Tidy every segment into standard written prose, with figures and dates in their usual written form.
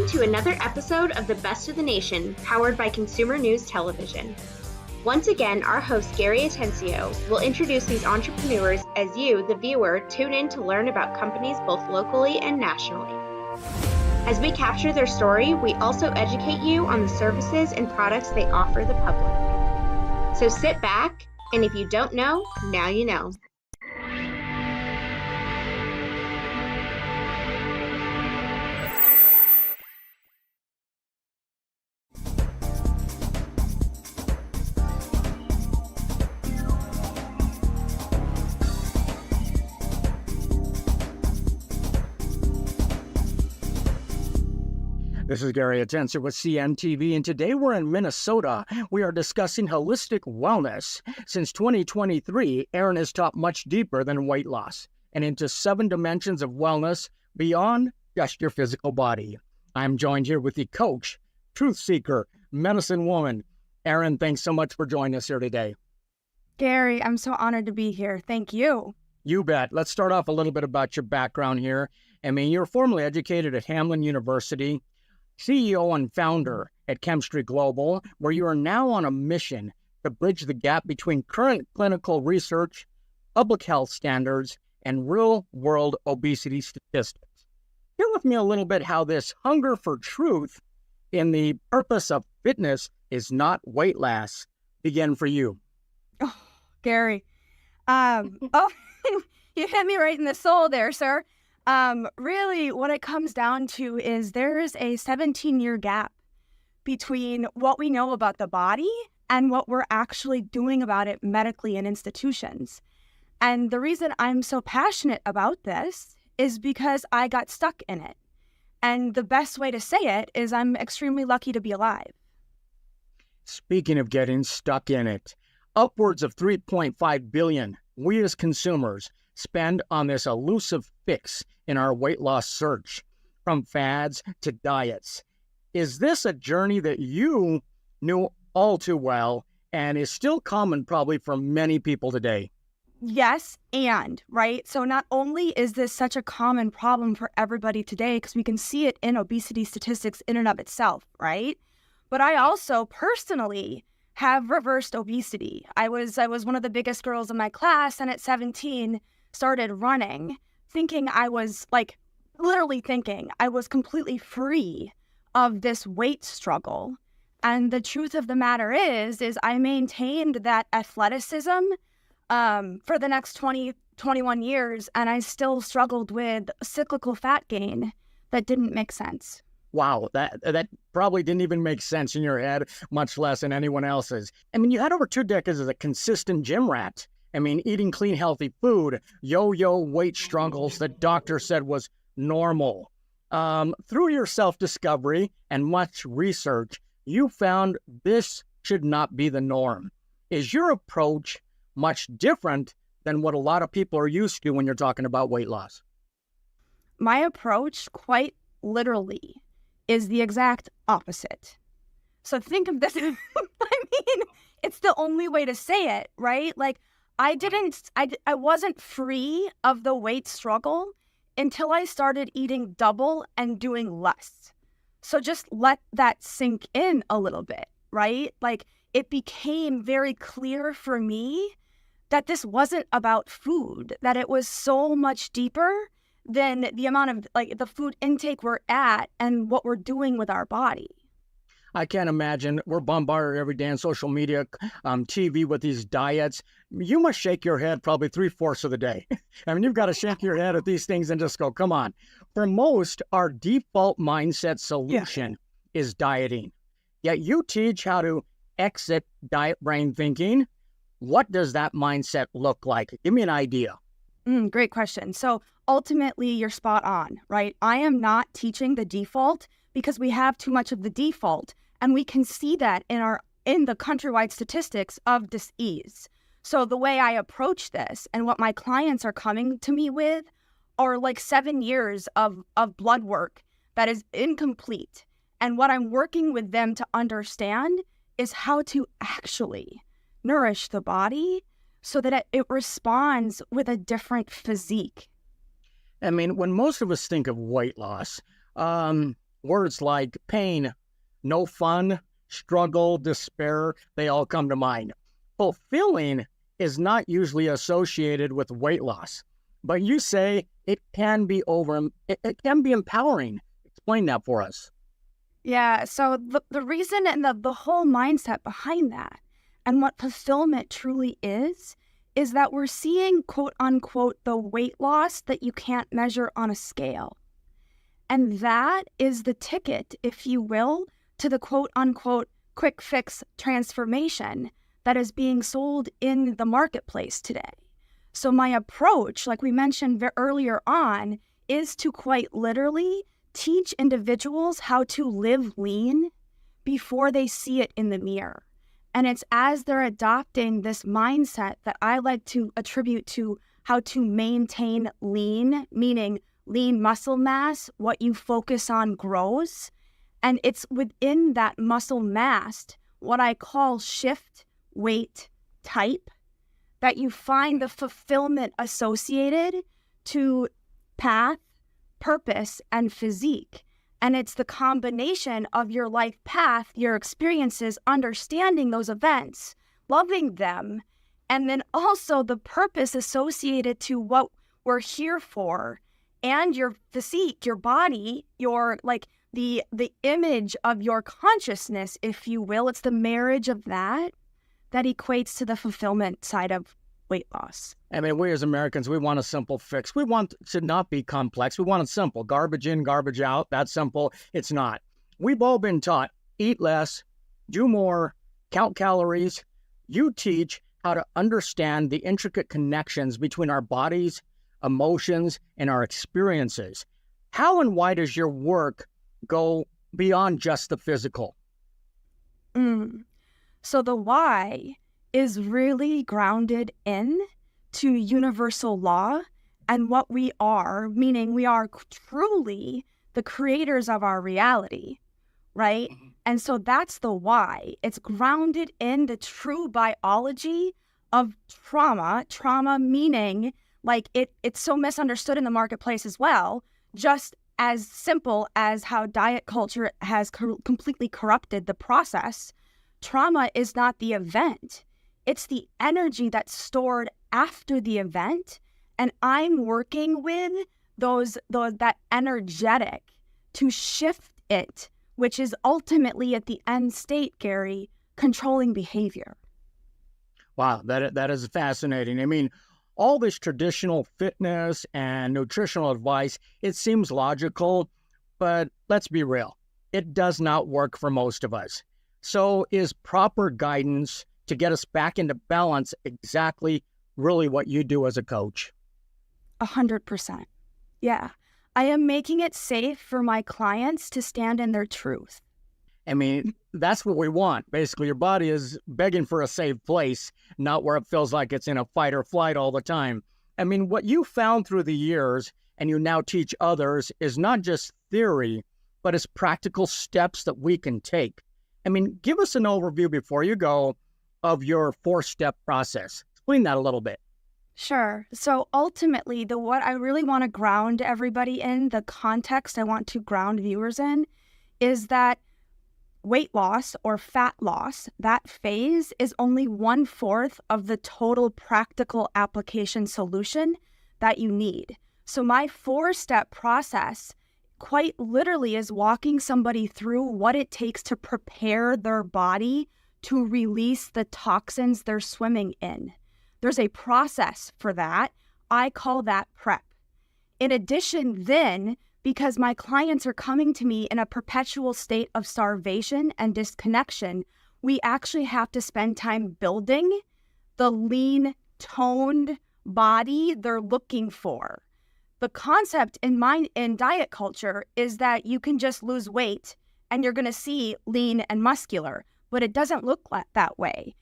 to another episode of the Best of the Nation, powered by Consumer News Television. Once again, our host, Gary Atencio, will introduce these entrepreneurs as you, the viewer, tune in to learn about companies both locally and nationally. As we capture their story, we also educate you on the services and products they offer the public. So sit back, and if you don't know, now you know. This is Gary Atencio with CNTV, and today we're in Minnesota. We are discussing holistic wellness. Since 2023, Erin has taught much deeper than weight loss and into 7 dimensions of wellness beyond just your physical body. I'm joined here with the coach, truth seeker, medicine woman. Erin, thanks so much for joining us here today. Gary, I'm so honored to be here. Thank you. You bet. Let's start off a little bit about your background here. I mean, you're formerly educated at Hamline University, CEO and founder at Chemistry Global, where you are now on a mission to bridge the gap between current clinical research, public health standards, and real-world obesity statistics. Share with me a little bit how this hunger for truth in the purpose of fitness is not weight loss began for you. Oh, Gary. You hit me right in the soul there, sir. Really, what it comes down to is there's a 17-year gap between what we know about the body and what we're actually doing about it medically in institutions. And the reason I'm so passionate about this is because I got stuck in it. And the best way to say it is I'm extremely lucky to be alive. Speaking of getting stuck in it, upwards of $3.5 billion we as consumers spend on this elusive fix in our weight loss search, from fads to diets. Is this a journey that you knew all too well and is still common probably for many people today? Yes, right? So not only is this such a common problem for everybody today, because we can see it in obesity statistics in and of itself, right? But I also personally have reversed obesity. I was one of the biggest girls in my class, and at 17, started running, thinking I was completely free of this weight struggle. And the truth of the matter is I maintained that athleticism for the next 21 years, and I still struggled with cyclical fat gain that didn't make sense. Wow, that probably didn't even make sense in your head, much less in anyone else's. I mean, you had over 2 decades as a consistent gym rat. I mean, eating clean, healthy food, yo-yo weight struggles that doctor said was normal. Through your self-discovery and much research, you found this should not be the norm. Is your approach much different than what a lot of people are used to when you're talking about weight loss? My approach, quite literally, is the exact opposite. So think of this, it's the only way to say it, right? I wasn't free of the weight struggle until I started eating double and doing less. So just let that sink in a little bit, right? It became very clear for me that this wasn't about food, that it was so much deeper than the amount of the food intake we're at and what we're doing with our body. I can't imagine. We're bombarded every day on social media, TV with these diets. You must shake your head probably 3/4 of the day. I mean, you've got to shake your head at these things and just go, come on. For most, our default mindset solution is dieting. Yet you teach how to exit diet brain thinking. What does that mindset look like? Give me an idea. Great question. So ultimately, you're spot on, right? I am not teaching the default because we have too much of the default. And we can see that in the countrywide statistics of disease. So the way I approach this and what my clients are coming to me with are 7 years of blood work that is incomplete. And what I'm working with them to understand is how to actually nourish the body so that it responds with a different physique. I mean, when most of us think of weight loss, words like pain, no fun, struggle, despair, they all come to mind. Fulfilling is not usually associated with weight loss, but you say it can be it can be empowering. Explain that for us. Yeah, so the reason and the whole mindset behind that and what fulfillment truly is that we're seeing, quote unquote, the weight loss that you can't measure on a scale. And that is the ticket, if you will, to the quote unquote quick fix transformation that is being sold in the marketplace today. So my approach, like we mentioned earlier on, is to quite literally teach individuals how to live lean before they see it in the mirror. And it's as they're adopting this mindset that I like to attribute to how to maintain lean, meaning lean muscle mass, what you focus on grows. And it's within that muscle mass, what I call shift weight type, that you find the fulfillment associated to path, purpose, and physique. And it's the combination of your life path, your experiences, understanding those events, loving them, and then also the purpose associated to what we're here for, and your physique, your body, your the image of your consciousness, if you will. It's the marriage of that equates to the fulfillment side of weight loss. I mean, we as Americans, we want a simple fix. We want it to not be complex. We want it simple. Garbage in, garbage out. That's simple. It's not. We've all been taught, eat less, do more, count calories. You teach how to understand the intricate connections between our bodies, emotions, and our experiences. How and why does your work go beyond just the physical? So the why is really grounded in to universal law and what we are, meaning we are truly the creators of our reality, right? And so that's the why. It's grounded in the true biology of trauma meaning it's so misunderstood in the marketplace as well, just as simple as how diet culture has completely corrupted the process. Trauma is not the event. It's the energy that's stored after the event, and I'm working with that energetic to shift it, which is ultimately at the end state, Gary, controlling behavior. Wow, that is fascinating. I mean, all this traditional fitness and nutritional advice, it seems logical, but let's be real, it does not work for most of us. So is proper guidance to get us back into balance exactly really what you do as a coach? 100%. Yeah. I am making it safe for my clients to stand in their truth. I mean, that's what we want. Basically, your body is begging for a safe place, not where it feels like it's in a fight or flight all the time. I mean, what you found through the years and you now teach others is not just theory, but it's practical steps that we can take. I mean, give us an overview before you go of your 4-step process. Explain that a little bit. Sure. So ultimately, what I really want to ground everybody in, the context I want to ground viewers in, is that weight loss or fat loss, that phase is only 1/4 of the total practical application solution that you need. So my 4-step process quite literally is walking somebody through what it takes to prepare their body to release the toxins they're swimming in. There's a process for that. I call that prep. In addition, then, because my clients are coming to me in a perpetual state of starvation and disconnection, we actually have to spend time building the lean, toned body they're looking for. The concept in diet culture is that you can just lose weight and you're going to see lean and muscular, but it doesn't look that way.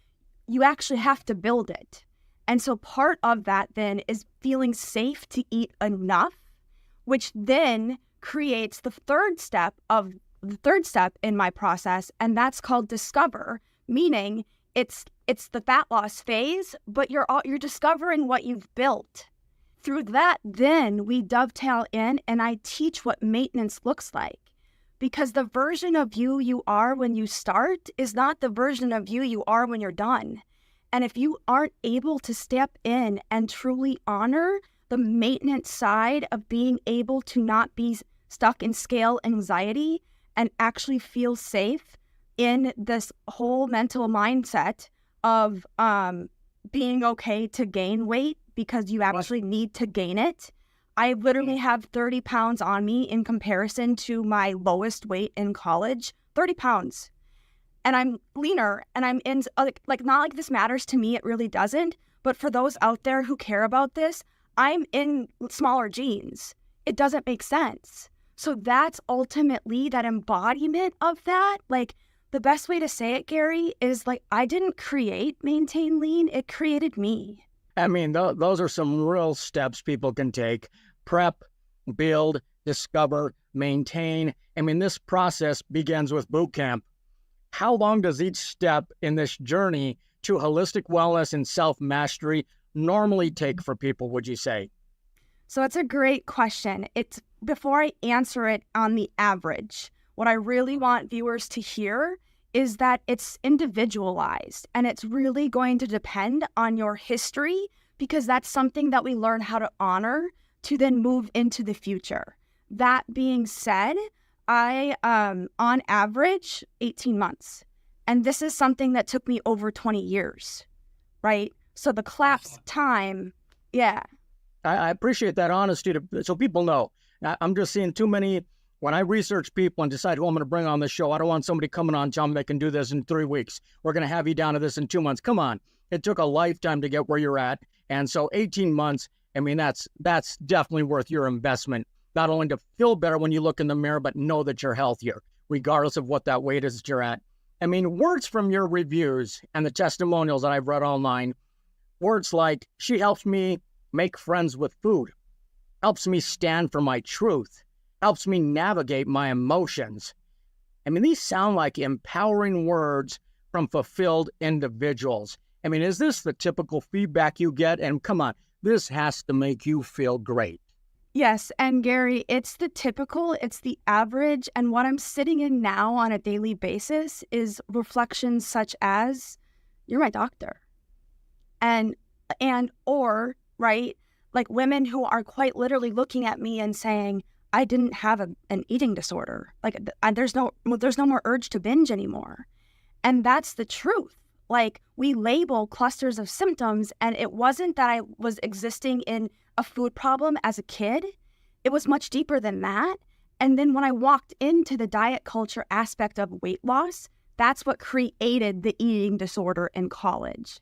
You actually have to build it. And so part of that then is feeling safe to eat enough, which then creates the third step in my process, and that's called discover, meaning it's the fat loss phase, but you're discovering what you've built. Through that, then we dovetail in and I teach what maintenance looks like. because the version of you are when you start is not the version of you are when you're done. And if you aren't able to step in and truly honor the maintenance side of being able to not be stuck in scale anxiety and actually feel safe in this whole mental mindset of being okay to gain weight because you actually need to gain it. I literally have 30 pounds on me in comparison to my lowest weight in college, 30 pounds. And I'm leaner, and I'm in, like not like this matters to me, it really doesn't. But for those out there who care about this, I'm in smaller jeans. It doesn't make sense. So that's ultimately that embodiment of that. Like, the best way to say it, Gary, is like, I didn't create Maintain Lean, it created me. I mean, those are some real steps people can take. Prep, build, discover, maintain. I mean, this process begins with boot camp. How long does each step in this journey to holistic wellness and self-mastery normally take for people, would you say? So it's a great question. It's before I answer it on the average, what I really want viewers to hear is that it's individualized, and it's really going to depend on your history, because that's something that we learn how to honor to then move into the future. That being said, I, on average, 18 months. And this is something that took me over 20 years, right? So the collapse time, yeah. I appreciate that honesty so people know. I'm just seeing too many. When I research people and decide who I'm going to bring on the show, I don't want somebody coming on telling me they can do this in 3 weeks. We're going to have you down to this in 2 months. Come on. It took a lifetime to get where you're at. And so 18 months, I mean, that's definitely worth your investment. Not only to feel better when you look in the mirror, but know that you're healthier, regardless of what that weight is that you're at. I mean, words from your reviews and the testimonials that I've read online, words like, she helps me make friends with food, helps me stand for my truth, helps me navigate my emotions. I mean, these sound like empowering words from fulfilled individuals. I mean, is this the typical feedback you get? And come on, this has to make you feel great. Yes, and Gary, it's the typical, it's the average, and what I'm sitting in now on a daily basis is reflections such as, you're my doctor. And or, right, like women who are quite literally looking at me and saying, I didn't have an eating disorder. Like, there's no more urge to binge anymore. And that's the truth. Like, we label clusters of symptoms, and it wasn't that I was existing in a food problem as a kid. It was much deeper than that. And then when I walked into the diet culture aspect of weight loss, that's what created the eating disorder in college.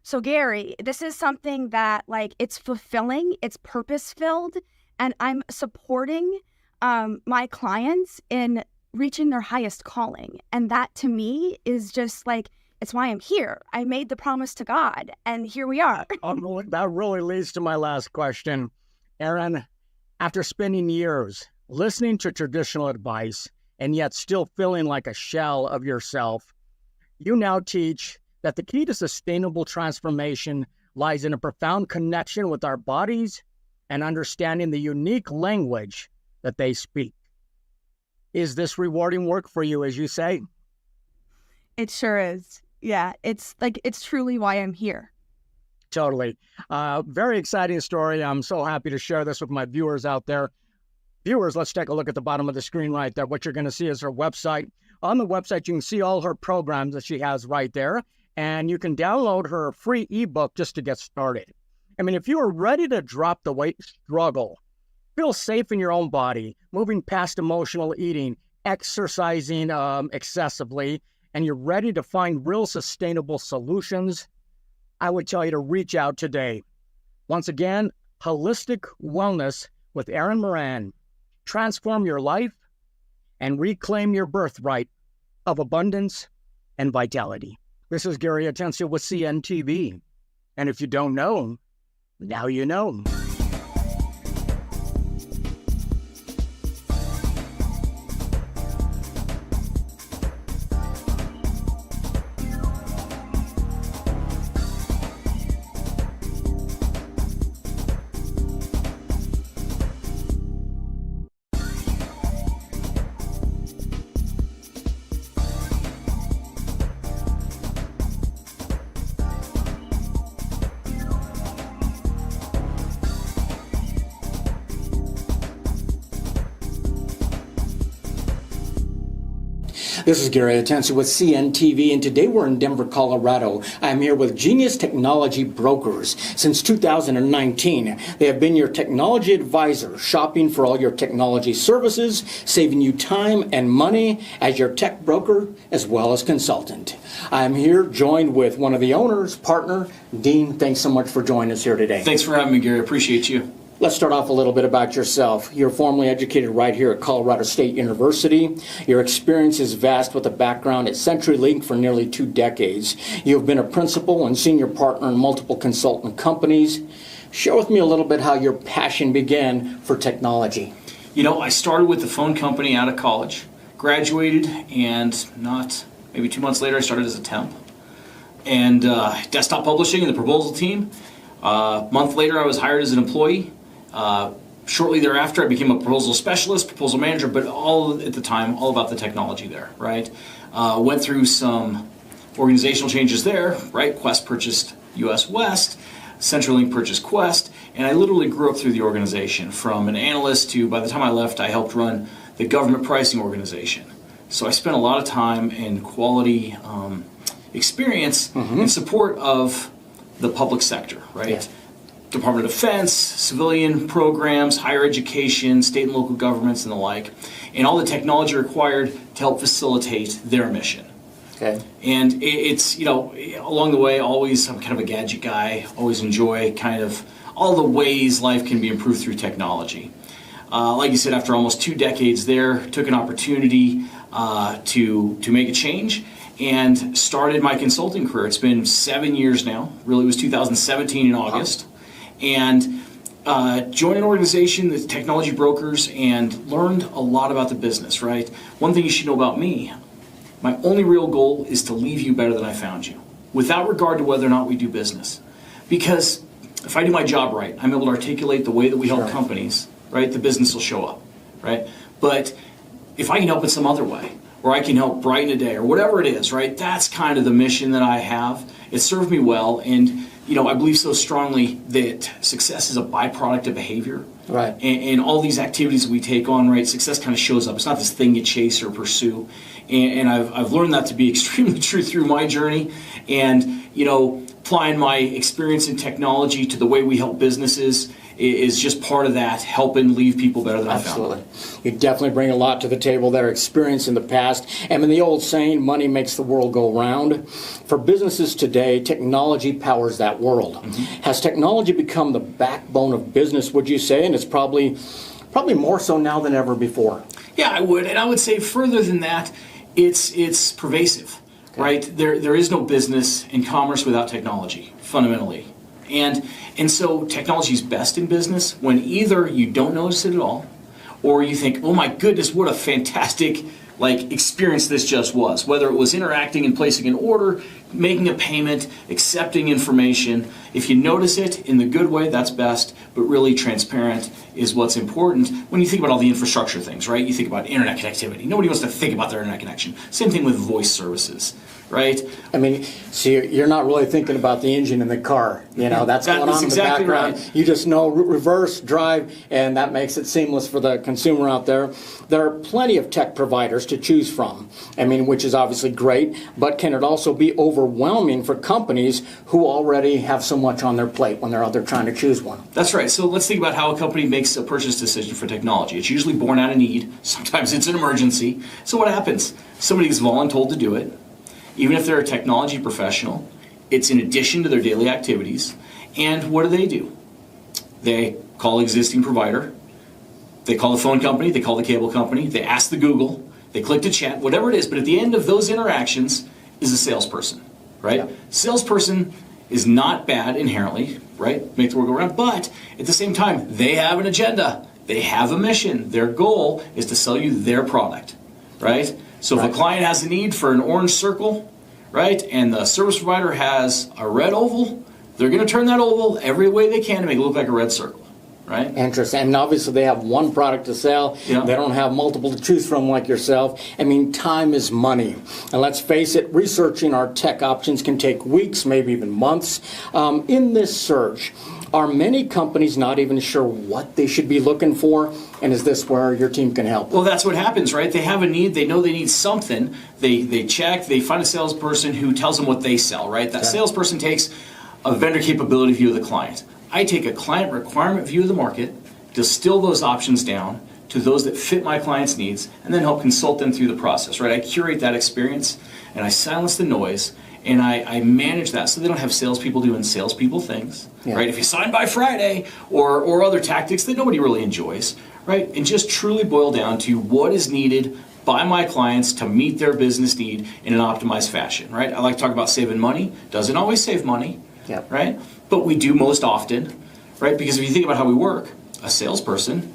So Gary, this is something that, like, it's fulfilling, it's purpose-filled, and I'm supporting my clients in reaching their highest calling. And that to me is just like, it's why I'm here. I made the promise to God, and here we are. That really leads to my last question. Erin, after spending years listening to traditional advice and yet still feeling like a shell of yourself, you now teach that the key to sustainable transformation lies in a profound connection with our bodies and understanding the unique language that they speak. Is this rewarding work for you, as you say? It sure is. Yeah, it's truly why I'm here. Totally. Very exciting story. I'm so happy to share this with my viewers out there. Viewers, let's take a look at the bottom of the screen right there. What you're going to see is her website. On the website, you can see all her programs that she has right there, and you can download her free ebook just to get started. I mean, if you are ready to drop the weight struggle, feel safe in your own body, moving past emotional eating, exercising excessively, and you're ready to find real sustainable solutions, I would tell you to reach out today. Once again, Holistic Wellness with Erin Moran. Transform your life and reclaim your birthright of abundance and vitality. This is Gary Atencio with CNTV. And if you don't know, now you know. This is Gary Atencio with CNTV, and today we're in Denver, Colorado. I'm here with Genius Technology Brokers. Since 2019, they have been your technology advisor, shopping for all your technology services, saving you time and money as your tech broker as well as consultant. I'm here joined with one of the owners, partner, Dean. Thanks so much for joining us here today. Thanks for having me, Gary. Appreciate you. Let's start off a little bit about yourself. You're formally educated right here at Colorado State University. Your experience is vast with a background at CenturyLink for nearly 2 decades. You've been a principal and senior partner in multiple consultant companies. Share with me a little bit how your passion began for technology. You know, I started with the phone company out of college, graduated, and maybe 2 months later, I started as a temp. And desktop publishing in the proposal team. A month later, I was hired as an employee. Shortly thereafter, I became a proposal specialist, proposal manager, but all at the time, all about the technology there, right? Went through some organizational changes there, right? Quest purchased US West, CenturyLink purchased Quest, and I literally grew up through the organization from an analyst to, by the time I left, I helped run the government pricing organization. So I spent a lot of time in quality experience in support of the public sector, right? Yeah. Department of Defense, civilian programs, higher education, state and local governments, and the like, and all the technology required to help facilitate their mission. Okay. And it's, you know, along the way, always, I'm kind of a gadget guy, always enjoy kind of all the ways life can be improved through technology. Like you said, after almost 2 decades there, took an opportunity to make a change and started my consulting career. It's been 7 years now. Really, it was 2017 in August. And joined an organization, the technology brokers, and learned a lot about the business, right? One thing you should know about me, my only real goal is to leave you better than I found you, without regard to whether or not we do business. Because if I do my job right, I'm able to articulate the way that we help companies, right? The business will show up, right? But if I can help it some other way, or I can help brighten a day, or whatever it is, right? That's kind of the mission that I have. It served me well, and you know, I believe so strongly that success is a byproduct of behavior. Right. And all these activities that we take on, right, success kind of shows up. It's not this thing you chase or pursue. And I've learned that to be extremely true through my journey. And, you know, applying my experience in technology to the way we help businesses is just part of that, helping leave people better than I found. Absolutely. You definitely bring a lot to the table there, experience in the past. I mean, the old saying, money makes the world go round. For businesses today, technology powers that world. Has technology become the backbone of business, would you say? And it's probably more so now than ever before. Yeah, I would. And I would say further than that, it's pervasive, right? There is no business and commerce without technology, fundamentally. And so technology is best in business when either you don't notice it at all, or you think, oh my goodness, what a fantastic experience this just was. Whether it was interacting and placing an order, making a payment, accepting information. If you notice it in the good way, that's best, but really transparent is what's important. When you think about all the infrastructure things, right? You think about internet connectivity. Nobody wants to think about their internet connection. Same thing with voice services. Right? I mean, see, you're not really thinking about the engine in the car. You know, that's going on in the background. Right. You just know reverse, drive, and that makes it seamless for the consumer out there. There are plenty of tech providers to choose from, I mean, which is obviously great, but can it also be overwhelming for companies who already have so much on their plate when they're out there trying to choose one? That's right. So let's think about how a company makes a purchase decision for technology. It's usually born out of need. Sometimes it's an emergency. So what happens? Somebody is voluntold to do it. Even if they're a technology professional, it's in addition to their daily activities. And what do? They call existing provider, they call the phone company, they call the cable company, they ask the Google, they click to chat, whatever it is. But at the end of those interactions is a salesperson, right? Yeah. Salesperson is not bad inherently, right? Make the world go round. But at the same time, they have an agenda. They have a mission. Their goal is to sell you their product, right? So if a client has a need for an orange circle, right, and the service provider has a red oval, they're going to turn that oval every way they can to make it look like a red circle, right? Interesting. And obviously they have one product to sell. Yeah. They don't have multiple to choose from like yourself. I mean, time is money. And let's face it, researching our tech options can take weeks, maybe even months. In this search, Are many companies not even sure what they should be looking for? And is this where your team can help? Well, that's what happens, right? They have a need. They know they need something. They check. They find a salesperson who tells them what they sell, right? That salesperson takes a vendor capability view of the client. I take a client requirement view of the market, distill those options down to those that fit my client's needs, and then help consult them through the process, right? I curate that experience, and I silence the noise, and I manage that so they don't have salespeople doing salespeople things, right? If you sign by Friday or other tactics that nobody really enjoys, right? And just truly boil down to what is needed by my clients to meet their business need in an optimized fashion, right? I like to talk about saving money. Doesn't always save money, right? But we do most often, right? Because if you think about how we work, a salesperson,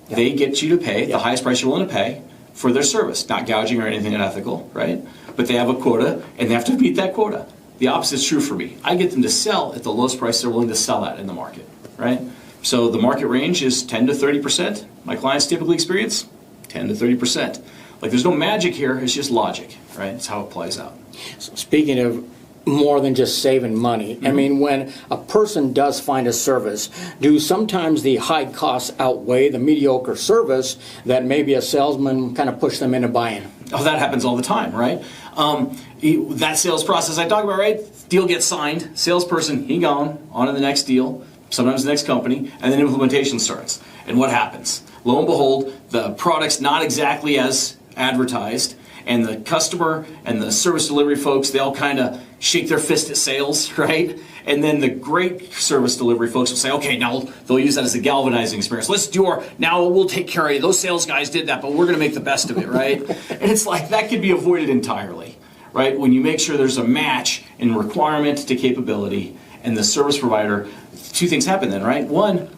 they get you to pay the highest price you're willing to pay for their service, not gouging or anything unethical, right? But they have a quota, and they have to meet that quota. The opposite is true for me. I get them to sell at the lowest price they're willing to sell at in the market, right? So the market range is 10 to 30%. My clients typically experience 10 to 30%. Like, there's no magic here, it's just logic, right? It's how it plays out. So speaking of more than just saving money, I mean, when a person does find a service, do sometimes the high costs outweigh the mediocre service that maybe a salesman kind of push them into buying? Oh, that happens all the time, right? That sales process I talk about, right? Deal gets signed, salesperson, he gone, on to the next deal, sometimes the next company, and then implementation starts. And what happens? Lo and behold, the product's not exactly as advertised, and the customer and the service delivery folks, they all kind of shake their fist at sales, right? And then the great service delivery folks will say, okay, now they'll use that as a galvanizing experience. Let's do now we'll take care of you. Those sales guys did that, but we're gonna make the best of it, right? And it's like, that could be avoided entirely, right? When you make sure there's a match in requirement to capability and the service provider, two things happen then, right? One,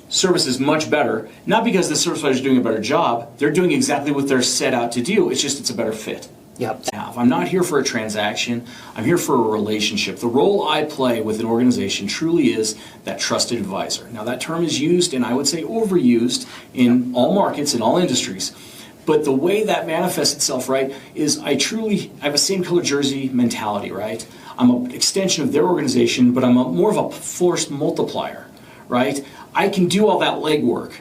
service is much better, not because the service provider is doing a better job, they're doing exactly what they're set out to do, it's just it's a better fit. I'm not here for a transaction, I'm here for a relationship. The role I play with an organization truly is that trusted advisor. Now that term is used, and I would say overused, in all markets, in all industries. But the way that manifests itself, right, is I have a same color jersey mentality, right? I'm an extension of their organization, but I'm more of a force multiplier, right? I can do all that legwork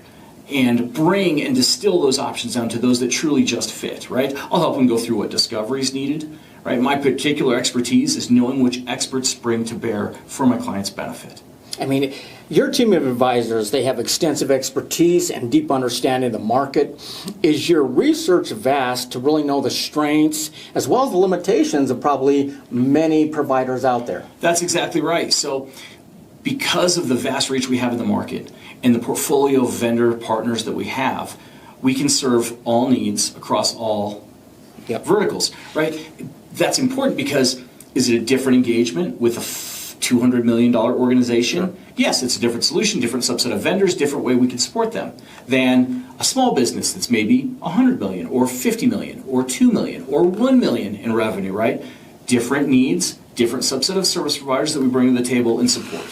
and bring and distill those options down to those that truly just fit, right? I'll help them go through what discovery is needed, right? My particular expertise is knowing which experts bring to bear for my client's benefit. I mean, your team of advisors, they have extensive expertise and deep understanding of the market. Is your research vast to really know the strengths as well as the limitations of probably many providers out there? That's exactly right. So because of the vast reach we have in the market and the portfolio of vendor partners that we have, we can serve all needs across all verticals, right? That's important because is it a different engagement with a $200 million organization? Sure. Yes, it's a different solution, different subset of vendors, different way we can support them than a small business that's maybe 100 million or 50 million or 2 million or 1 million in revenue, right? Different needs, different subset of service providers that we bring to the table and support.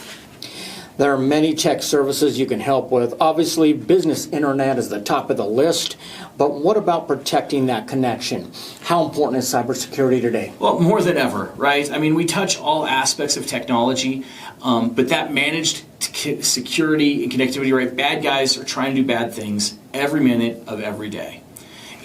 There are many tech services you can help with. Obviously, business internet is the top of the list, but what about protecting that connection? How important is cybersecurity today? Well, more than ever, right? I mean, we touch all aspects of technology, but that managed security and connectivity, right? Bad guys are trying to do bad things every minute of every day.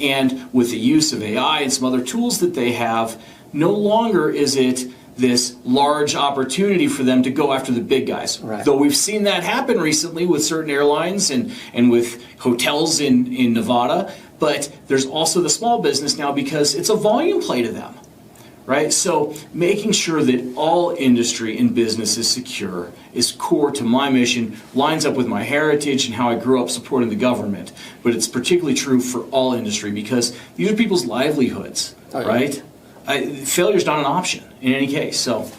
And with the use of AI and some other tools that they have, no longer is it this large opportunity for them to go after the big guys. Right. Though we've seen that happen recently with certain airlines and with hotels in Nevada, but there's also the small business now because it's a volume play to them, right? So making sure that all industry and business is secure is core to my mission, lines up with my heritage and how I grew up supporting the government, but it's particularly true for all industry because these are people's livelihoods, right? Failure's not an option in any case. So,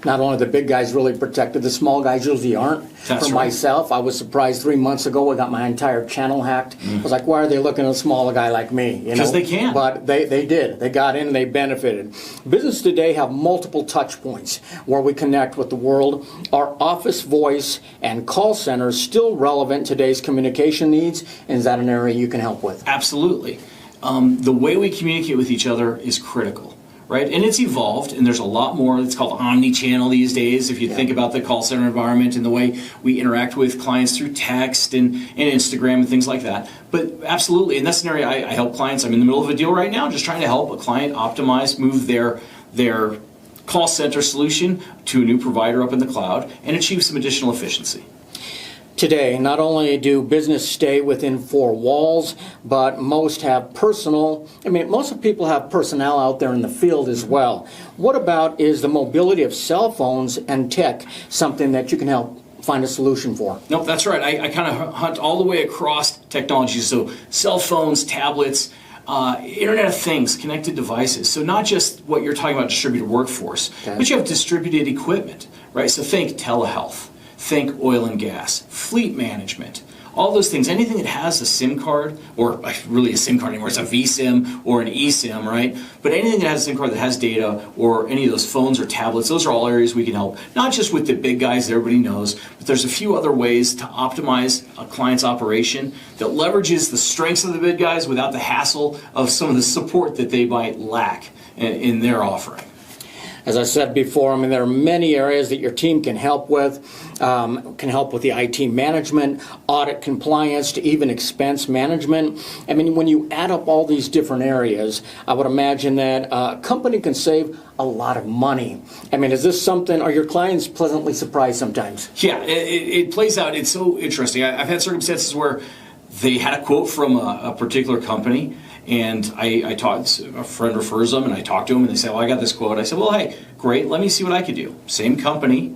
not only the big guys really protected, the small guys usually aren't. That's For right. myself, I was surprised 3 months ago I got my entire channel hacked. I was like, why are they looking at a smaller guy like me? Because they can. But they did. They got in and they benefited. Business today have multiple touch points where we connect with the world. Are office voice and call centers still relevant in today's communication needs? And is that an area you can help with? Absolutely. The way we communicate with each other is critical. right? And it's evolved, and there's a lot more. It's called omni-channel these days, if you think about the call center environment and the way we interact with clients through text and Instagram and things like that. But absolutely, in that scenario, I help clients. I'm in the middle of a deal right now, just trying to help a client optimize, move their call center solution to a new provider up in the cloud and achieve some additional efficiency. Today, not only do business stay within four walls, but most of people have personnel out there in the field as well. What about is the mobility of cell phones and tech something that you can help find a solution for? Nope, that's right. I kind of hunt all the way across technologies. So cell phones, tablets, Internet of Things, connected devices. So not just what you're talking about, distributed workforce, but you have distributed equipment, right? So think telehealth. Think oil and gas, fleet management, all those things. Anything that has a SIM card, or really a SIM card anymore, it's a vSIM or an eSIM, right? But anything that has a SIM card that has data, or any of those phones or tablets, those are all areas we can help. Not just with the big guys that everybody knows, but there's a few other ways to optimize a client's operation that leverages the strengths of the big guys without the hassle of some of the support that they might lack in their offering. As I said before, there are many areas that your team can help with the IT management, audit compliance, to even expense management. When you add up all these different areas, I would imagine that a company can save a lot of money. Is this something, are your clients pleasantly surprised sometimes? Yeah, it plays out. It's so interesting. I've had circumstances where they had a quote from a particular company, and I talked, a friend refers them, and I talk to them, and they say, well, I got this quote. I said, well, hey, great, let me see what I could do. Same company,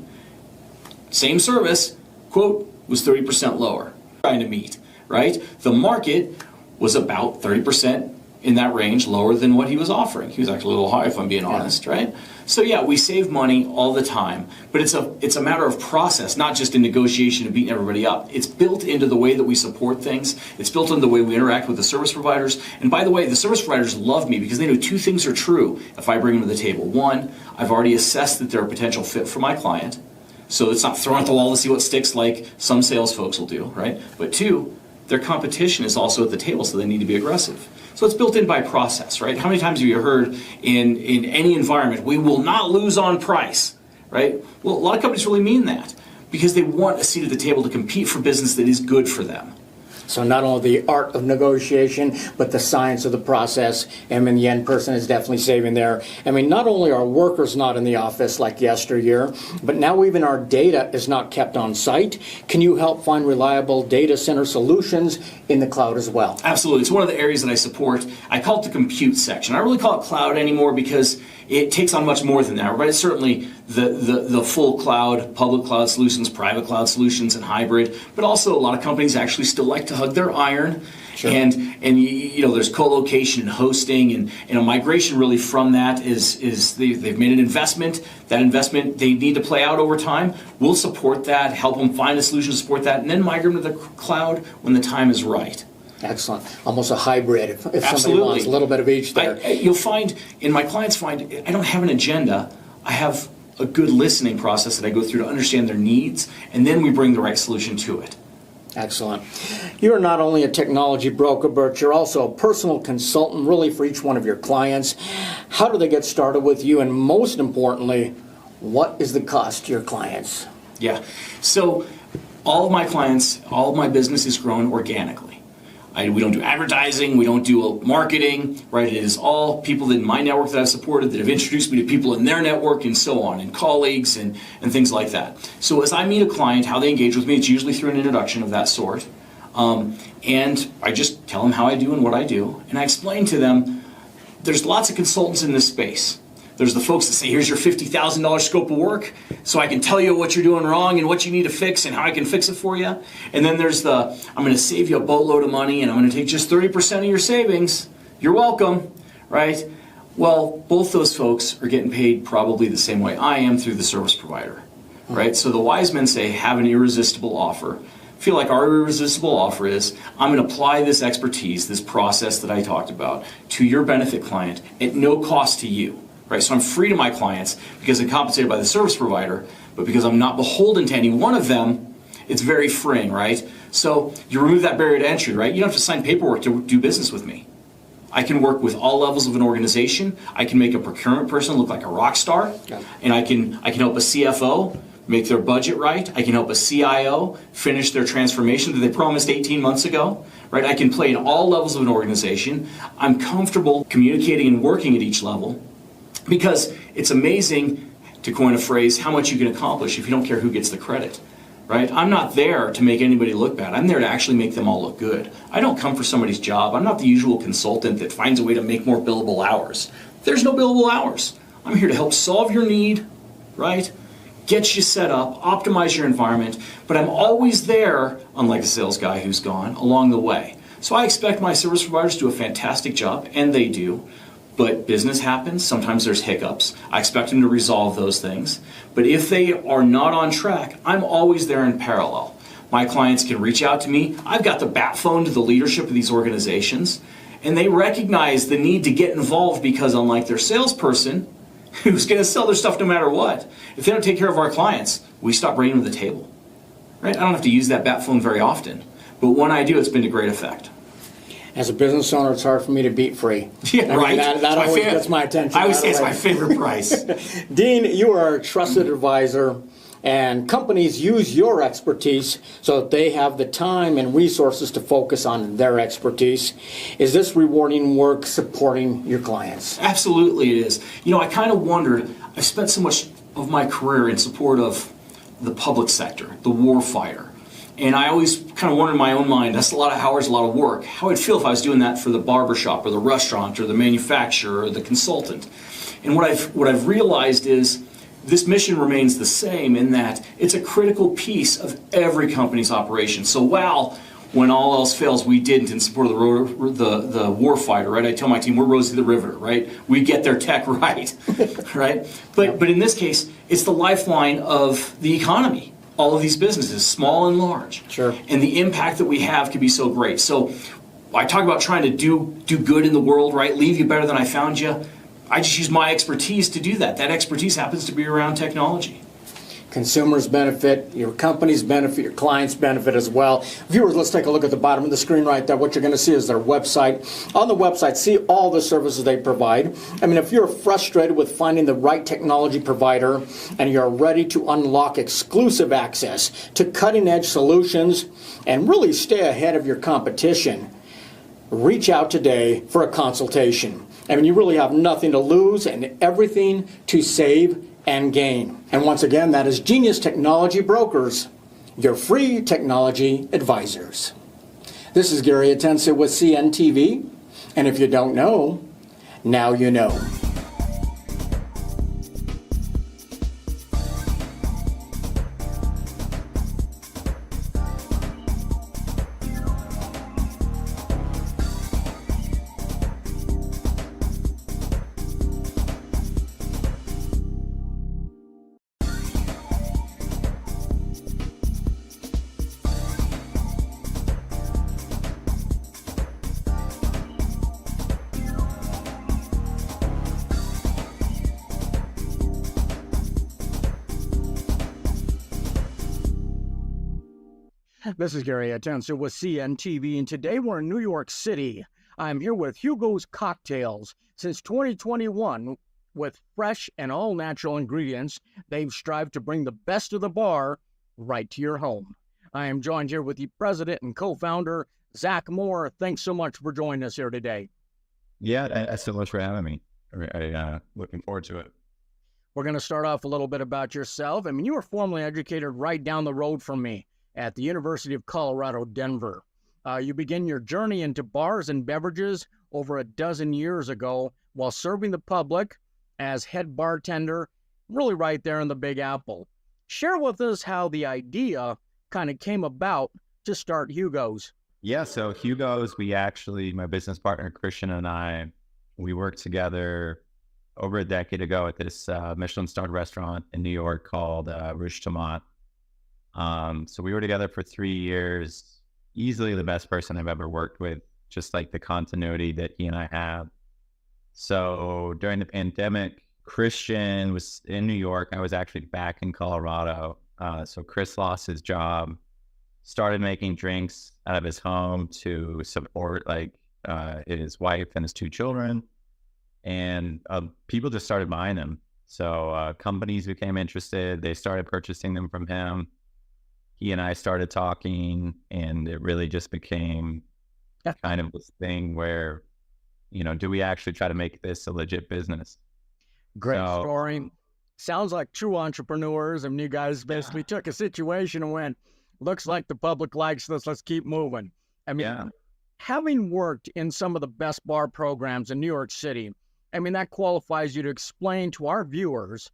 same service, quote was 30% lower. Trying to meet, right? The market was about 30% in that range lower than what he was offering. He was actually a little high, if I'm being honest, right? So yeah, we save money all the time, but it's a matter of process, not just in negotiation and beating everybody up. It's built into the way that we support things. It's built into the way we interact with the service providers. And by the way, the service providers love me because they know two things are true if I bring them to the table. One, I've already assessed that they're a potential fit for my client, so it's not thrown at the wall to see what sticks like some sales folks will do, right? But two, their competition is also at the table, so they need to be aggressive. So it's built in by process, right? How many times have you heard in any environment, we will not lose on price, right? Well, a lot of companies really mean that because they want a seat at the table to compete for business that is good for them. So not only the art of negotiation, but the science of the process. The end person is definitely saving there. Not only are workers not in the office like yesteryear, but now even our data is not kept on site. Can you help find reliable data center solutions in the cloud as well? Absolutely. It's one of the areas that I support. I call it the compute section. I don't really call it cloud anymore because it takes on much more than that, right? It's certainly the full cloud, public cloud solutions, private cloud solutions, and hybrid. But also a lot of companies actually still like to hug their iron. Sure. And there's co-location and hosting, and a migration really from that is they've made an investment. That investment they need to play out over time. We'll support that, help them find a solution to support that, and then migrate them to the cloud when the time is right. Excellent. Almost a hybrid if somebody wants a little bit of each there. You'll find, and my clients find, I don't have an agenda. I have a good listening process that I go through to understand their needs, and then we bring the right solution to it. Excellent. You're not only a technology broker, but you're also a personal consultant really for each one of your clients. How do they get started with you? And most importantly, what is the cost to your clients? Yeah. So all of my clients, all of my business is grown organically. We don't do advertising, we don't do marketing, right? It is all people in my network that I've supported that have introduced me to people in their network and so on, and colleagues and things like that. So as I meet a client, how they engage with me, it's usually through an introduction of that sort. And I just tell them how I do and what I do. And I explain to them, there's lots of consultants in this space. There's the folks that say, here's your $50,000 scope of work, so I can tell you what you're doing wrong and what you need to fix and how I can fix it for you. And then there's I'm going to save you a boatload of money and I'm going to take just 30% of your savings. You're welcome, right? Well, both those folks are getting paid probably the same way I am through the service provider, right? So the wise men say, have an irresistible offer. I feel like our irresistible offer is, I'm going to apply this expertise, this process that I talked about, to your benefit client at no cost to you. Right, so I'm free to my clients because I'm compensated by the service provider, but because I'm not beholden to any one of them, it's very freeing, right? So you remove that barrier to entry, right? You don't have to sign paperwork to do business with me. I can work with all levels of an organization. I can make a procurement person look like a rock star, and I can help a CFO make their budget right. I can help a CIO finish their transformation that they promised 18 months ago, right? I can play in all levels of an organization. I'm comfortable communicating and working at each level because it's amazing, to coin a phrase, how much you can accomplish if you don't care who gets the credit. Right? I'm not there to make anybody look bad. I'm there to actually make them all look good. I don't come for somebody's job. I'm not the usual consultant that finds a way to make more billable hours. There's no billable hours. I'm here to help solve your need, right? Get you set up, optimize your environment, but I'm always there, unlike the sales guy who's gone, along the way. So I expect my service providers to do a fantastic job, and they do. But business happens, sometimes there's hiccups. I expect them to resolve those things. But if they are not on track, I'm always there in parallel. My clients can reach out to me. I've got the bat phone to the leadership of these organizations, and they recognize the need to get involved because unlike their salesperson, who's going to sell their stuff no matter what, if they don't take care of our clients, we stop bringing them to the table. Right? I don't have to use that bat phone very often, but when I do, it's been to great effect. As a business owner, it's hard for me to beat free. Yeah, right. That always gets my attention. I always say it's my favorite price. Dean, you are a trusted advisor, and companies use your expertise so that they have the time and resources to focus on their expertise. Is this rewarding work supporting your clients? Absolutely it is. You know, I kind of wondered, I've spent so much of my career in support of the public sector, the war fighter. And I always kind of wondered in my own mind, that's a lot of hours, a lot of work. How I'd feel if I was doing that for the barbershop or the restaurant or the manufacturer or the consultant. And what I've realized is this mission remains the same in that it's a critical piece of every company's operation. So while when all else fails, we didn't in support of the war fighter, right? I tell my team, we're Rosie the Riveter, right? We get their tech right, right? But in this case, it's the lifeline of the economy. All of these businesses, small and large. Sure. And the impact that we have can be so great. So I talk about trying to do good in the world, right? Leave you better than I found you. I just use my expertise to do that. That expertise happens to be around technology. Consumers benefit, your companies benefit, your clients benefit as well. Viewers, let's take a look at the bottom of the screen right there. What you're going to see is their website. On the website, see all the services they provide. I mean, if you're frustrated with finding the right technology provider and you're ready to unlock exclusive access to cutting-edge solutions and really stay ahead of your competition, reach out today for a consultation. I mean, you really have nothing to lose and everything to save and gain. And once again, that is Genius Technology Brokers, your free technology advisors. This is Gary Atencio with CNTV, and if you don't know, now you know. This is Gary Atencio with CNTV, and today we're in New York City. I'm here with Hugo's Cocktails. Since 2021, with fresh and all-natural ingredients, they've strived to bring the best of the bar right to your home. I am joined here with the president and co-founder, Zach Moore. Thanks so much for joining us here today. Yeah, thanks so much for having me. I'm looking forward to it. We're going to start off a little bit about yourself. I mean, you were formerly educated right down the road from me at the University of Colorado, Denver. You began your journey into bars and beverages over a dozen years ago while serving the public as head bartender, really right there in the Big Apple. Share with us how the idea kind of came about to start Hugo's. Yeah, so Hugo's, my business partner, Christian, and I, we worked together over a decade ago at this Michelin-starred restaurant in New York called Rouge Tomate. So we were together for 3 years, easily the best person I've ever worked with, just like the continuity that he and I have. So during the pandemic, Christian was in New York. I was actually back in Colorado. So Chris lost his job, started making drinks out of his home to support like his wife and his 2 children, and people just started buying them. So companies became interested. They started purchasing them from him. He and I started talking, and it really just became kind of this thing where, do we actually try to make this a legit business? Great story. Sounds like true entrepreneurs. I mean, you guys basically took a situation and went, looks like the public likes this, let's keep moving. I mean, having worked in some of the best bar programs in New York City, I mean, that qualifies you to explain to our viewers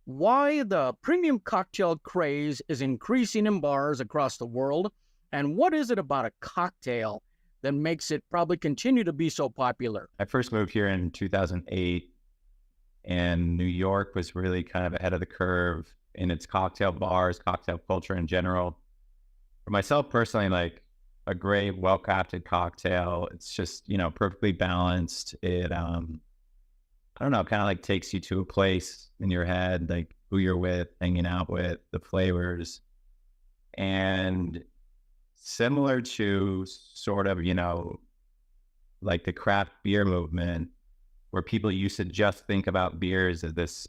why the premium cocktail craze is increasing in bars across the world, and what is it about a cocktail that makes it probably continue to be so popular? I first moved here in 2008, and New York was really kind of ahead of the curve in its cocktail bars, cocktail culture in general. For myself personally, like a great, well-crafted cocktail, it's just, perfectly balanced. It, I don't know, kind of like takes you to a place in your head, like who you're with, hanging out with, the flavors. And similar to sort of, like the craft beer movement, where people used to just think about beers as this,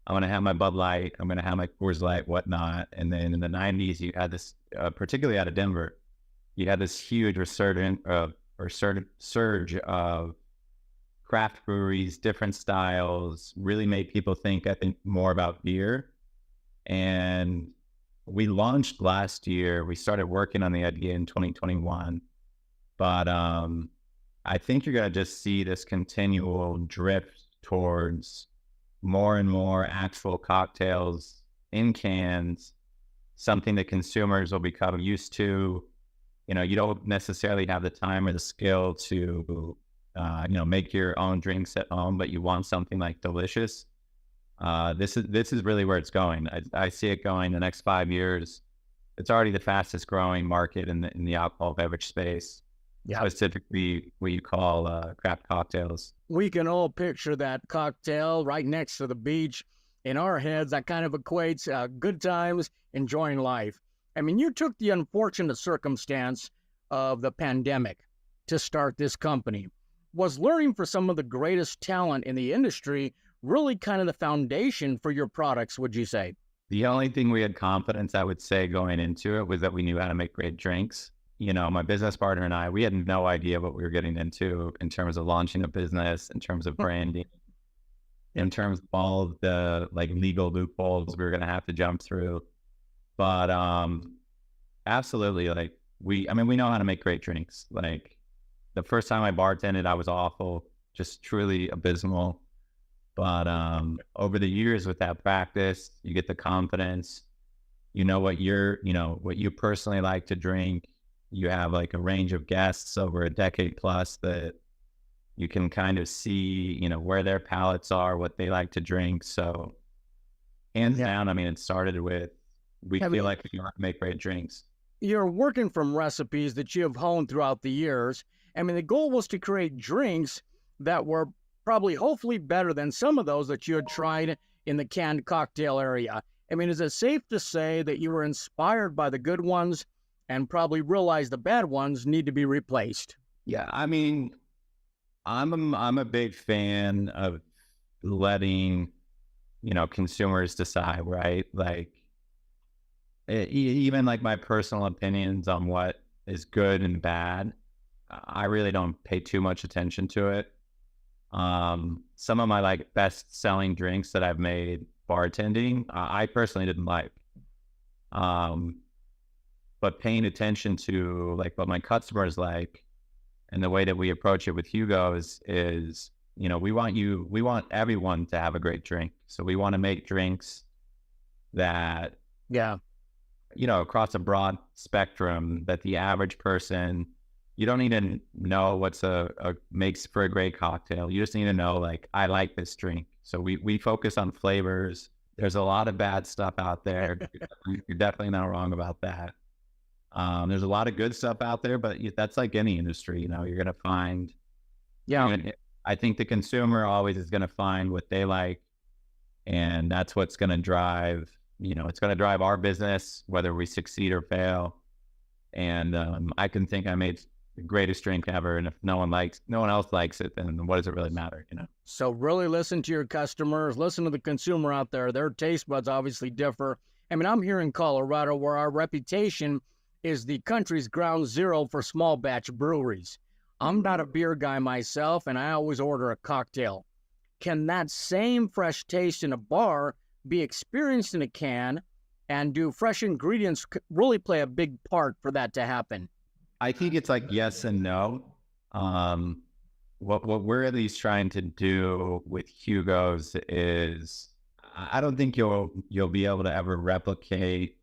I'm going to have my Bud Light, I'm going to have my Coors Light, whatnot. And then in the 90s, you had this, particularly out of Denver, you had this huge surge of craft breweries, different styles, really made people think, I think, more about beer. And we launched last year. We started working on the idea in 2021. But I think you're going to just see this continual drift towards more and more actual cocktails in cans, something that consumers will become used to. You don't necessarily have the time or the skill to make your own drinks at home, but you want something like delicious. This is really where it's going. I see it going the next 5 years. It's already the fastest growing market in the alcohol beverage space. Yeah, specifically what you call craft cocktails. We can all picture that cocktail right next to the beach. In our heads, that kind of equates good times, enjoying life. I mean, you took the unfortunate circumstance of the pandemic to start this company. Was learning for some of the greatest talent in the industry really kind of the foundation for your products, would you say? The only thing we had confidence, I would say, going into it was that we knew how to make great drinks. My business partner and I, we had no idea what we were getting into in terms of launching a business, in terms of branding, in terms of all of the legal loopholes we were going to have to jump through. But absolutely, we know how to make great drinks. The first time I bartended, I was awful, just truly abysmal. But over the years with that practice, you get the confidence, what you personally like to drink. You have a range of guests over a decade plus that you can kind of see, where their palates are, what they like to drink. So hands down, it started with, we feel like we can make great drinks. You're working from recipes that you have honed throughout the years. The goal was to create drinks that were probably hopefully better than some of those that you had tried in the canned cocktail area. Is it safe to say that you were inspired by the good ones and probably realized the bad ones need to be replaced? Yeah, I'm a big fan of letting, consumers decide, right? Even my personal opinions on what is good and bad, I really don't pay too much attention to it. Some of my best selling drinks that I've made bartending, I personally didn't like. But paying attention to what my customers like, and the way that we approach it with Hugo is we want everyone to have a great drink. So we want to make drinks that, across a broad spectrum, that the average person, you don't need to know what's makes for a great cocktail. You just need to know, I like this drink. So we focus on flavors. There's a lot of bad stuff out there. You're definitely not wrong about that. There's a lot of good stuff out there, but that's like any industry, you're going to find, I think the consumer always is going to find what they like, and that's what's going to drive, it's going to drive our business, whether we succeed or fail. And I can think I made the greatest drink ever. And if no one else likes it, then what does it really matter, you know? So really listen to your customers, listen to the consumer out there. Their taste buds obviously differ. I mean, I'm here in Colorado where our reputation is the country's ground zero for small batch breweries. I'm not a beer guy myself, and I always order a cocktail. Can that same fresh taste in a bar be experienced in a can? And do fresh ingredients really play a big part for that to happen? I think it's like yes and no. What we're at least trying to do with Hugo's is, I don't think you'll be able to ever replicate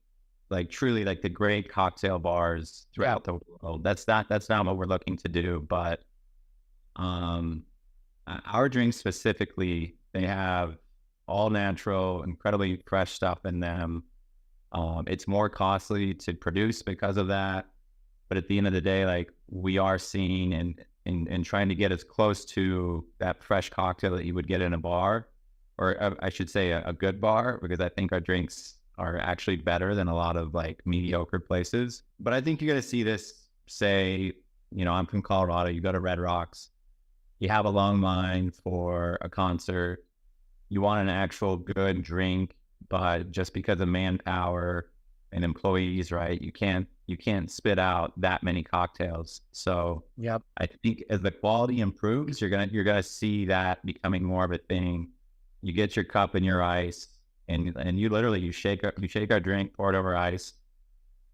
like truly like the great cocktail bars throughout the world. That's not what we're looking to do. But our drinks specifically, they have all natural, incredibly fresh stuff in them. It's more costly to produce because of that. But at the end of the day, like we are seeing and trying to get as close to that fresh cocktail that you would get in a bar, or I should say a good bar, because I think our drinks are actually better than a lot of like mediocre places. But I think you're going to see this, say, you know, I'm from Colorado, you go to Red Rocks, you have a long line for a concert, you want an actual good drink, but just because of manpower and employees, right, you can't spit out that many cocktails. So I think as the quality improves, you're gonna see that becoming more of a thing. You get your cup and your ice, and you literally shake our drink, pour it over ice,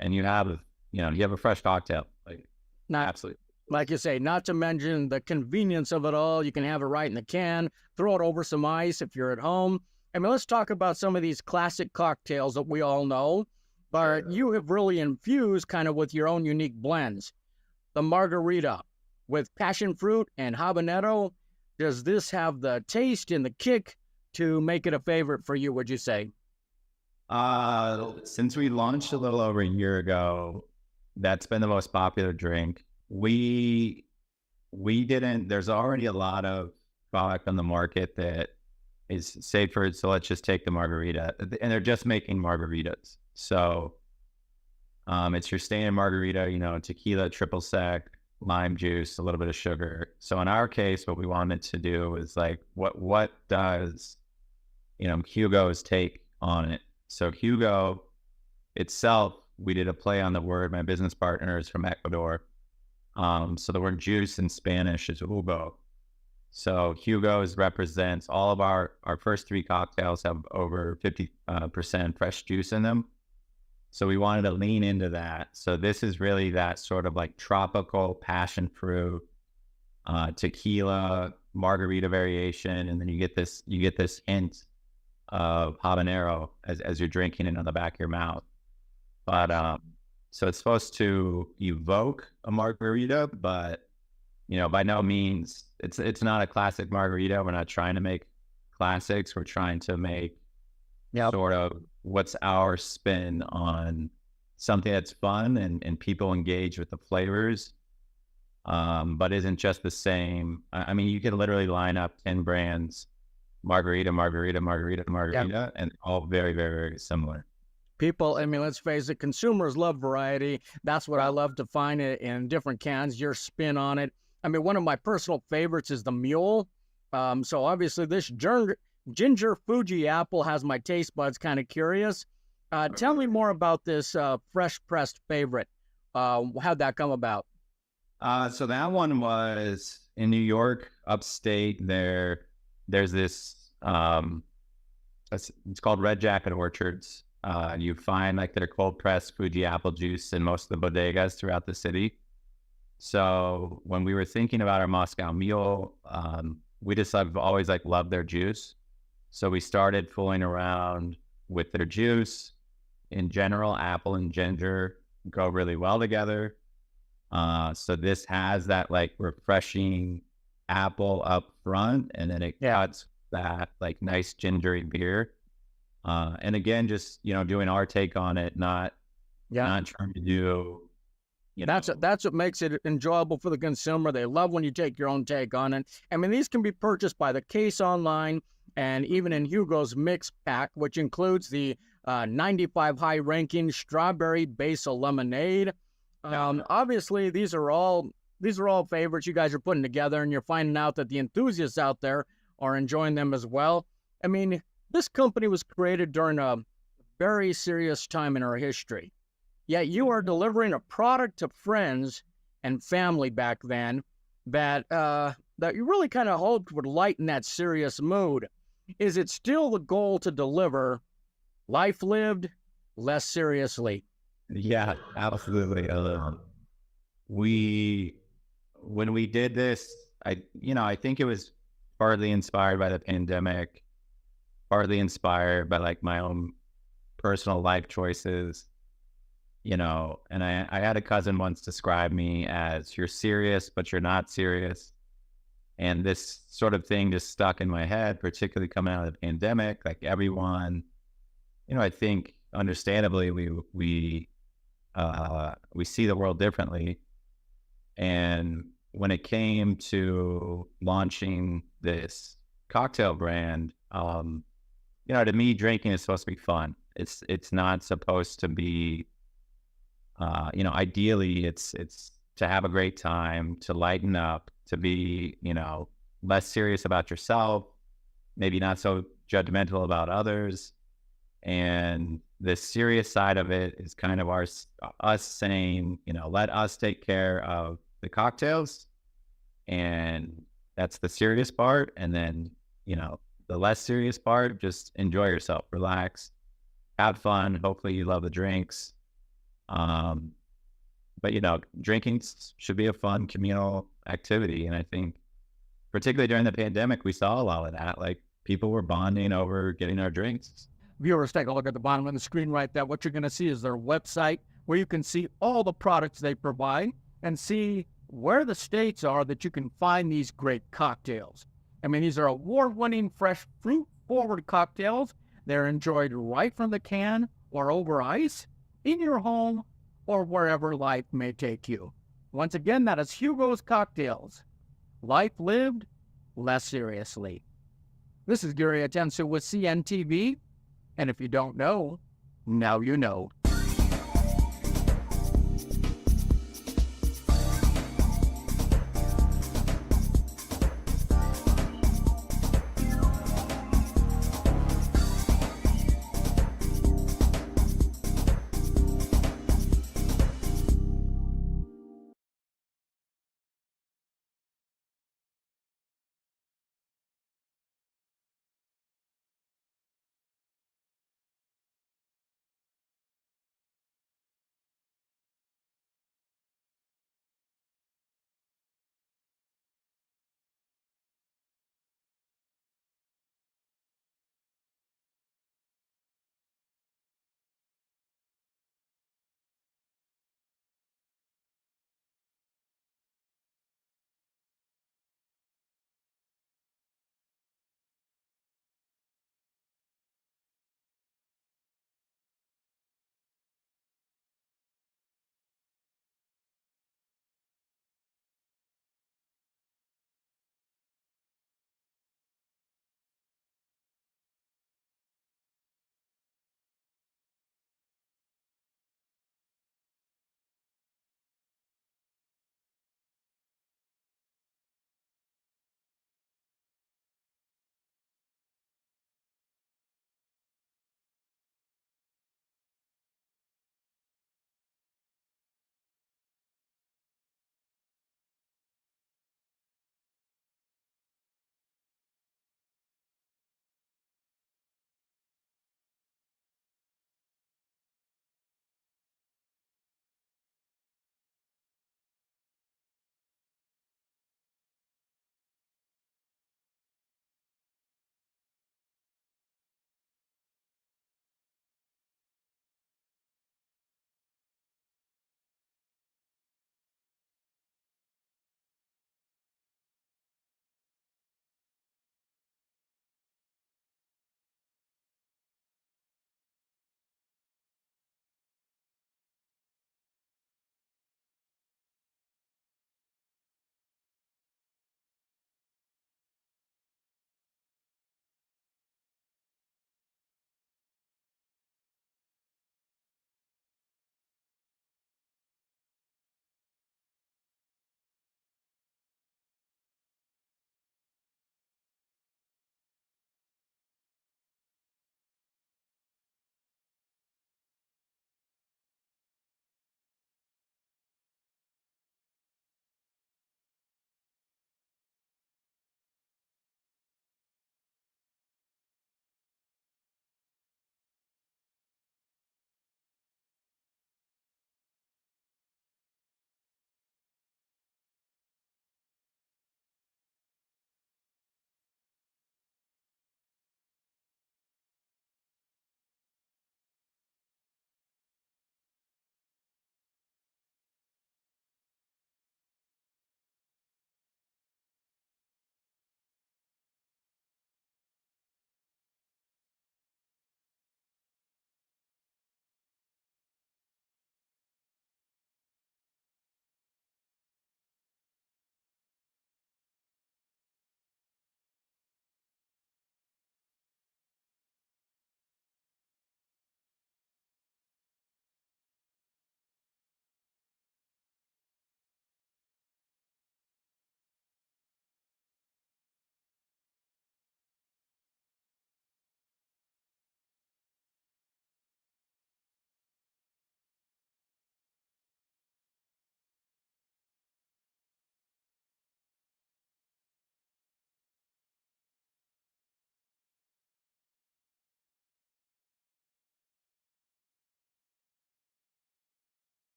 and you have a fresh cocktail. Like absolutely. Like you say, not to mention the convenience of it all. You can have it right in the can, throw it over some ice if you're at home. I mean, let's talk about some of these classic cocktails that we all know, but you have really infused kind of with your own unique blends. The margarita with passion fruit and habanero, does this have the taste and the kick to make it a favorite for you, would you say? Since we launched a little over a year ago, that's been the most popular drink. There's already a lot of product on the market that is safer, so let's just take the margarita. And they're just making margaritas. So it's your standard margarita, tequila, triple sec, lime juice, a little bit of sugar. So in our case, what we wanted to do is like, what does, Hugo's take on it? So Hugo itself, we did a play on the word. My business partner is from Ecuador. So the word juice in Spanish is Hugo. So Hugo's represents all of our first three cocktails have over 50% fresh juice in them. So we wanted to lean into that. So this is really that sort of like tropical passion fruit, tequila, margarita variation, and then you get this hint of habanero as you're drinking it on the back of your mouth. But so it's supposed to evoke a margarita, but by no means it's not a classic margarita. We're not trying to make classics. We're trying to make sort of what's our spin on something that's fun and people engage with the flavors, but isn't just the same. I mean, you could literally line up 10 brands, margarita, and all very, very, very similar. People, I mean, let's face it, consumers love variety. That's what I love to find it in different cans, your spin on it. I mean, one of my personal favorites is the mule. So obviously this ginger Fuji apple has my taste buds kind of curious. Tell me more about this fresh pressed favorite. How'd that come about? So that one was in New York, upstate. There's this, it's called Red Jacket Orchards. You find like their cold pressed Fuji apple juice in most of the bodegas throughout the city. So when we were thinking about our Moscow Mule, we just have always like loved their juice. So we started fooling around with their juice. In general, apple and ginger go really well together. So this has that like refreshing apple up front, and then it cuts that like nice gingery beer. And again, just, doing our take on it, not trying to do, That's what makes it enjoyable for the consumer. They love when you take your own take on it. I mean, these can be purchased by the case online and even in Hugo's mix pack, which includes the 95 high ranking strawberry basil lemonade. Obviously, these are all These are all favorites you guys are putting together, and you're finding out that the enthusiasts out there are enjoying them as well. I mean, this company was created during a very serious time in our history. Yet you are delivering a product to friends and family back then that that you really kind of hoped would lighten that serious mood. Is it still the goal to deliver life lived less seriously? Yeah, absolutely. We when we did this, I think it was partly inspired by the pandemic, partly inspired by like my own personal life choices, and I had a cousin once describe me as you're serious, but you're not serious. And this sort of thing just stuck in my head, particularly coming out of the pandemic. Like everyone, I think understandably we see the world differently. And when it came to launching this cocktail brand, to me, drinking is supposed to be fun. It's not supposed to be, ideally it's to have a great time, to lighten up, to be, less serious about yourself, maybe not so judgmental about others. And the serious side of it is kind of us saying, let us take care of the cocktails, and that's the serious part. And then, the less serious part, just enjoy yourself, relax, have fun. Hopefully you love the drinks. But drinking should be a fun communal activity. And I think particularly during the pandemic, we saw a lot of that. Like people were bonding over getting our drinks. Viewers, take a look at the bottom of the screen right there. What you're going to see is their website where you can see all the products they provide and see where the states are that you can find these great cocktails. I mean, these are award-winning, fresh, fruit-forward cocktails. They're enjoyed right from the can or over ice, in your home, or wherever life may take you. Once again, that is Hugo's Cocktails. Life lived less seriously. This is Gary Atencio with CNTV, and if you don't know, now you know.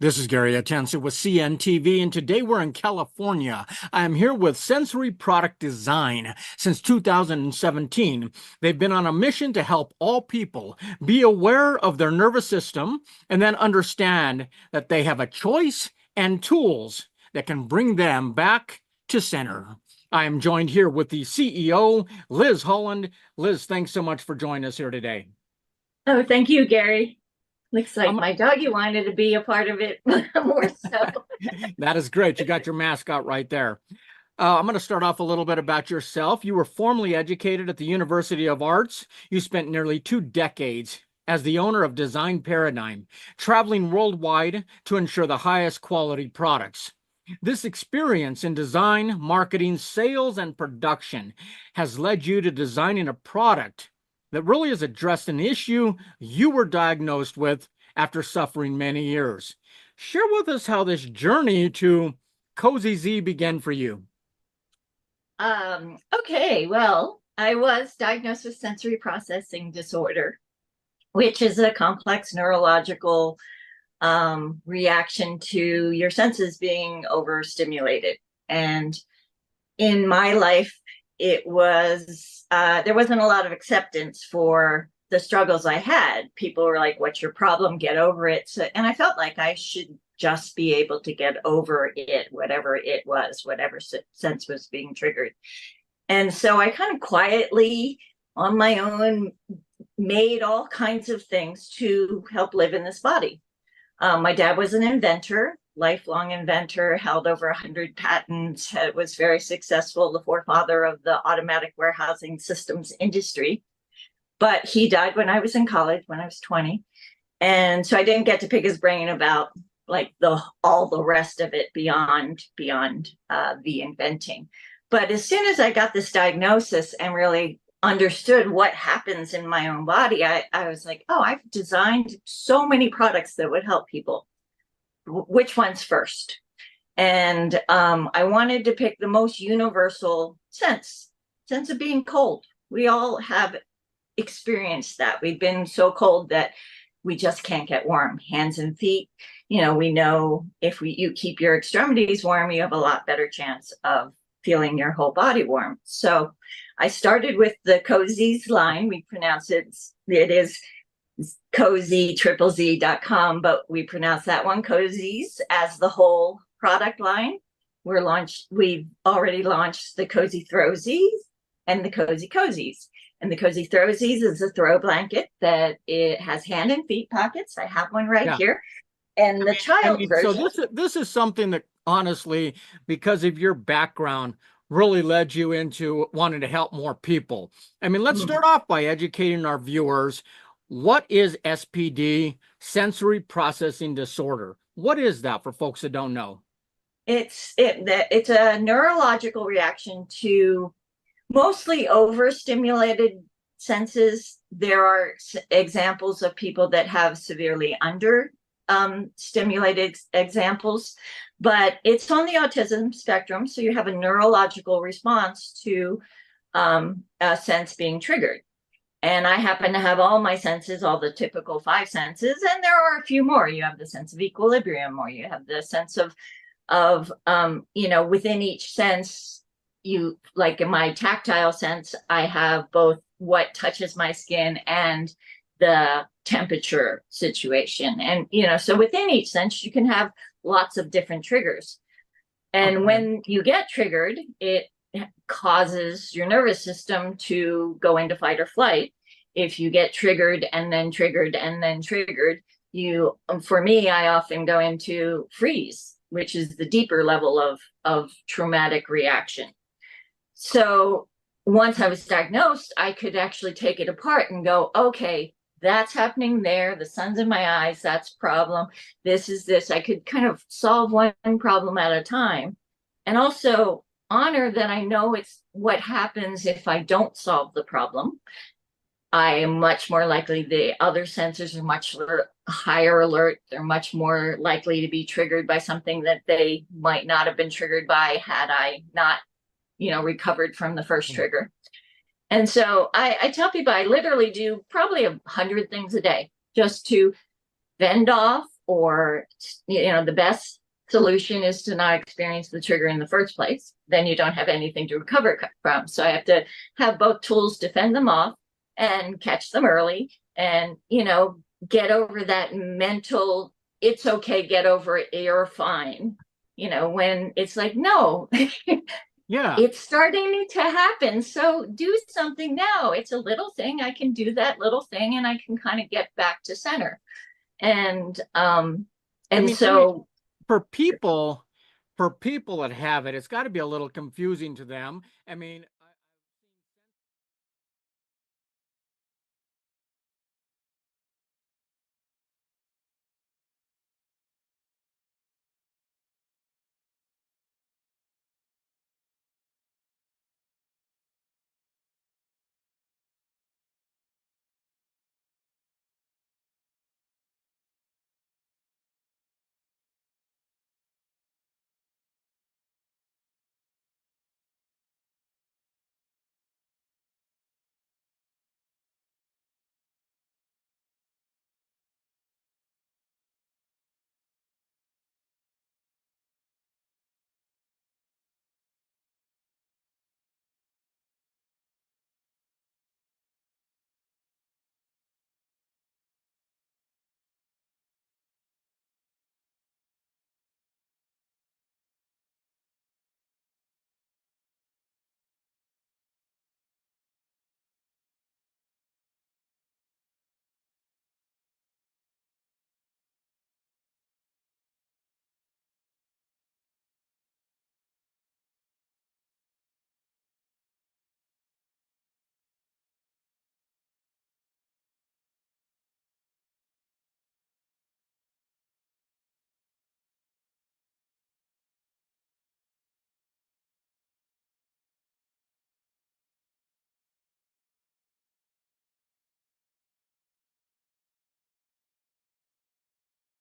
This is Gary Atencio with CNTV, and today we're in California. I am here with Sensory Product Design. Since 2017, they've been on a mission to help all people be aware of their nervous system and then understand that they have a choice and tools that can bring them back to center. I am joined here with the CEO, Liz Holland. Liz, thanks so much for joining us here today. Oh, thank you, Gary. Looks like my doggy wanted to be a part of it more so. That is great. You got your mascot right there. I'm going to start off a little bit about yourself. You were formally educated at the University of Arts. You spent nearly 2 decades as the owner of Design Paradigm, traveling worldwide to ensure the highest quality products. This experience in design, marketing, sales, and production has led you to designing a product that really has addressed an issue you were diagnosed with after suffering many years. Share with us how this journey to Cozy Z began for you. Okay, well, I was diagnosed with sensory processing disorder, which is a complex neurological reaction to your senses being overstimulated. And in my life, it was there wasn't a lot of acceptance for the struggles I had. People were like, "What's your problem? Get over it." So, and I felt like I should just be able to get over it, whatever it was, whatever sense was being triggered. And so I kind of quietly, on my own, made all kinds of things to help live in this body. My dad was an inventor, lifelong inventor, held over 100 patents, was very successful, the forefather of the automatic warehousing systems industry. But he died when I was in college, when I was 20. And so I didn't get to pick his brain about like all the rest of it beyond the inventing. But as soon as I got this diagnosis and really understood what happens in my own body, I was like, oh, I've designed so many products that would help people. Which one's first? And I wanted to pick the most universal sense of being cold. We all have experienced that. We've been so cold that we just can't get warm. Hands and feet, we know if you keep your extremities warm, you have a lot better chance of feeling your whole body warm. So I started with the Cozy's line. We pronounce it is cozy.com, but we pronounce that one Cozy's as the whole product line. We've already launched the Cozy Throwsies and the Cozy Cozies. And the Cozy Throwsies is a throw blanket that it has hand and feet pockets. I have one right here. And the child version. So this is something that honestly, because of your background, really led you into wanting to help more people. I mean, let's start off by educating our viewers. What is SPD, sensory processing disorder? What is that for folks that don't know? It's a neurological reaction to mostly overstimulated senses. There are examples of people that have severely stimulated examples, but it's on the autism spectrum. So you have a neurological response to a sense being triggered. And I happen to have all my senses, all the typical 5 senses, and there are a few more. You have the sense of equilibrium, or you have the sense of within each sense, like in my tactile sense, I have both what touches my skin and the temperature situation. And, so within each sense, you can have lots of different triggers. And when you get triggered, it causes your nervous system to go into fight or flight. If you get triggered and then triggered and then triggered, for me, I often go into freeze, which is the deeper level of traumatic reaction. So once I was diagnosed, I could actually take it apart and go, okay, that's happening there. The sun's in my eyes. That's problem. This is this. I could kind of solve one problem at a time. And also honor that I know it's what happens if I don't solve the problem. I am much more likely, the other sensors are much higher alert. They're much more likely to be triggered by something that they might not have been triggered by had I not, recovered from the first trigger. And so I tell people I literally do probably 100 things a day just to fend off or, the best solution is to not experience the trigger in the first place. Then you don't have anything to recover from. So I have to have both tools to fend them off and catch them early, and, get over that mental, it's okay, get over it, you're fine. When it's like, no, Yeah. it's starting to happen. So do something now. It's a little thing. I can do that little thing and I can kind of get back to center. And so for people that have it, it's got to be a little confusing to them. I mean,